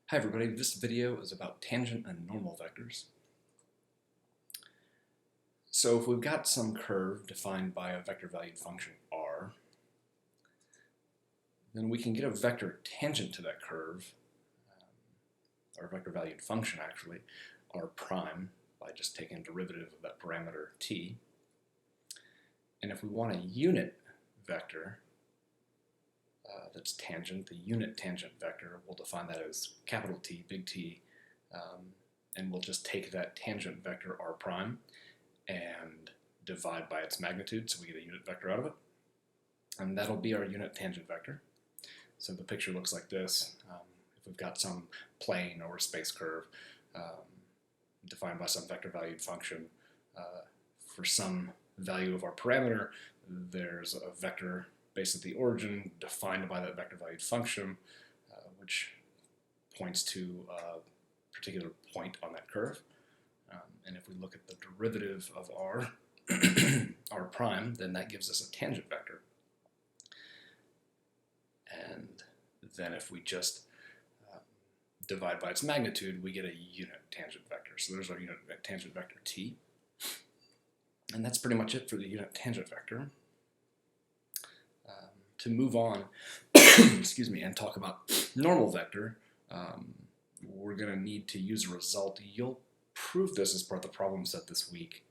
Hi everybody, this video is about tangent and normal vectors. So if we've got some curve defined by a vector valued function r, then we can get a vector tangent to that curve, or a vector valued function actually, r prime, by just taking a derivative of that parameter t. And if we want a unit vector that's tangent, the unit tangent vector, we'll define that as capital T, big T, and we'll just take that tangent vector r prime and divide by its magnitude, so we get a unit vector out of it. And that'll be our unit tangent vector. So the picture looks like this. If we've got some plane or space curve defined by some vector valued function, for some value of our parameter, there's a vector based at the origin defined by that vector valued function, which points to a particular point on that curve. And if we look at the derivative of r, r prime, then that gives us a tangent vector. And then if we just divide by its magnitude, we get a unit tangent vector. So there's our unit tangent vector t. And that's pretty much it for the unit tangent vector. To move on, excuse me, and talk about normal vector, we're going to need to use a result. You'll prove this as part of the problem set this week.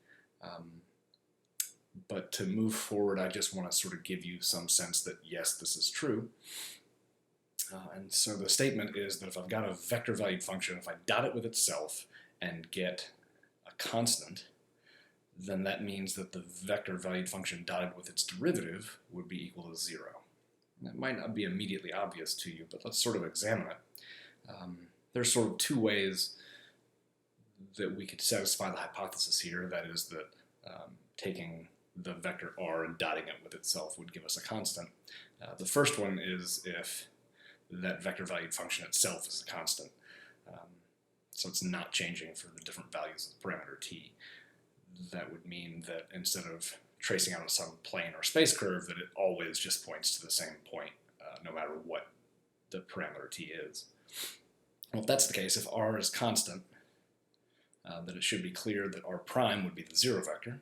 But to move forward, I just want to sort of give you some sense that yes, this is true. And so the statement is that if I've got a vector valued function, if I dot it with itself and get a constant, then that means that the vector valued function dotted with its derivative would be equal to 0. And that might not be immediately obvious to you, but let's sort of examine it. There's sort of two ways that we could satisfy the hypothesis here. That is that taking the vector r and dotting it with itself would give us a constant. The first one is if that vector valued function itself is a constant. So it's not changing for the different values of the parameter t. That would mean that instead of tracing out some plane or space curve, that it always just points to the same point, no matter what the parameter t is. Well, if that's the case, if r is constant, then it should be clear that r prime would be the 0 vector.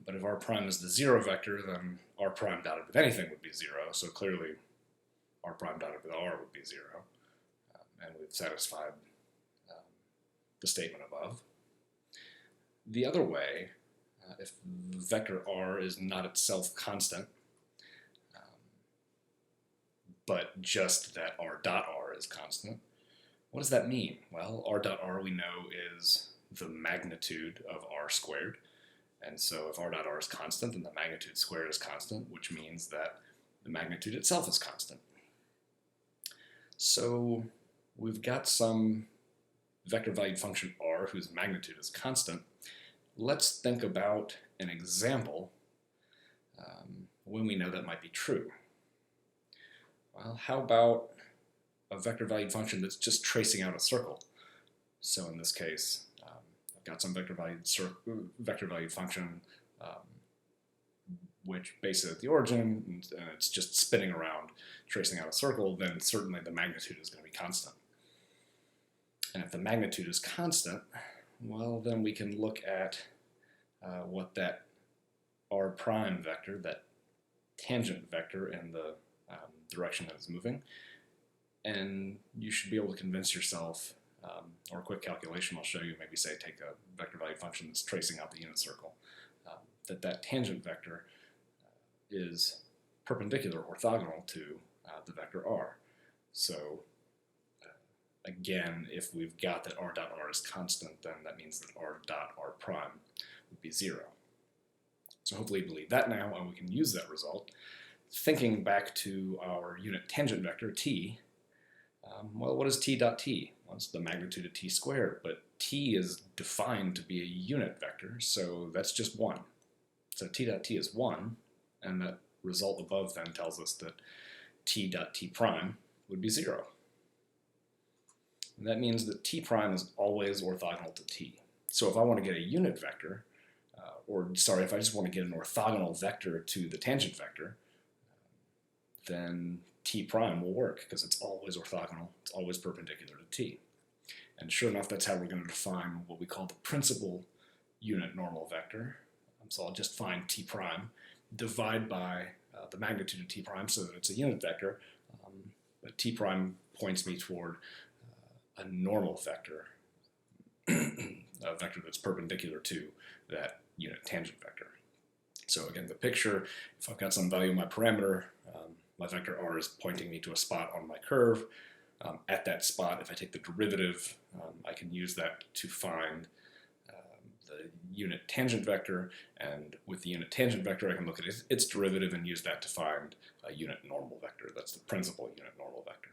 But if r prime is the 0 vector, then r prime dotted with anything would be 0, so clearly r prime dotted with r would be 0. And we've satisfied the statement above. The other way, if vector r is not itself constant, but just that r dot r is constant, what does that mean? Well, r dot r we know is the magnitude of r squared. And so if r dot r is constant, then the magnitude squared is constant, which means that the magnitude itself is constant. So we've got some vector valued function r whose magnitude is constant. Let's think about an example when we know that might be true. Well, how about a vector valued function that's just tracing out a circle? So in this case, I've got some vector valued function which bases at the origin, and it's just spinning around, tracing out a circle. Then certainly the magnitude is going to be constant. And if the magnitude is constant, well, then we can look at what that r prime vector, that tangent vector in the direction that it's moving, and you should be able to convince yourself, or a quick calculation will show you, maybe say take a vector valued function that's tracing out the unit circle, that tangent vector is perpendicular, orthogonal to the vector r. So again, if we've got that r dot r is constant, then that means that r dot r prime would be 0. So hopefully you believe that now, and we can use that result. Thinking back to our unit tangent vector t, well, what is t dot t? Well, it's the magnitude of t squared, but t is defined to be a unit vector, so that's just 1. So t dot t is 1, and that result above then tells us that t dot t prime would be 0. And that means that t prime is always orthogonal to t. So if I want to get a unit vector, if I just want to get an orthogonal vector to the tangent vector, then t prime will work because it's always orthogonal, it's always perpendicular to t. And sure enough, that's how we're going to define what we call the principal unit normal vector. So I'll just find t prime, divide by the magnitude of t prime so that it's a unit vector. But t prime points me toward a normal vector, a vector that's perpendicular to that unit tangent vector. So again, the picture, if I've got some value of my parameter, my vector r is pointing me to a spot on my curve. At that spot, if I take the derivative, I can use that to find the unit tangent vector, and with the unit tangent vector, I can look at its derivative and use that to find a unit normal vector. That's the principal unit normal vector.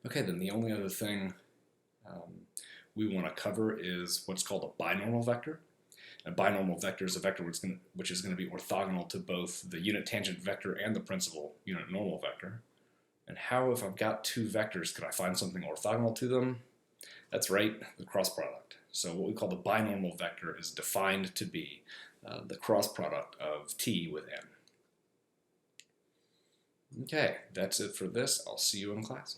Okay, then the only other thing we want to cover is what's called a binormal vector. A binormal vector is a vector which is going to be orthogonal to both the unit tangent vector and the principal unit normal vector. And how, if I've got two vectors, could I find something orthogonal to them? That's right, the cross product. So what we call the binormal vector is defined to be the cross product of t with n. Okay, that's it for this. I'll see you in class.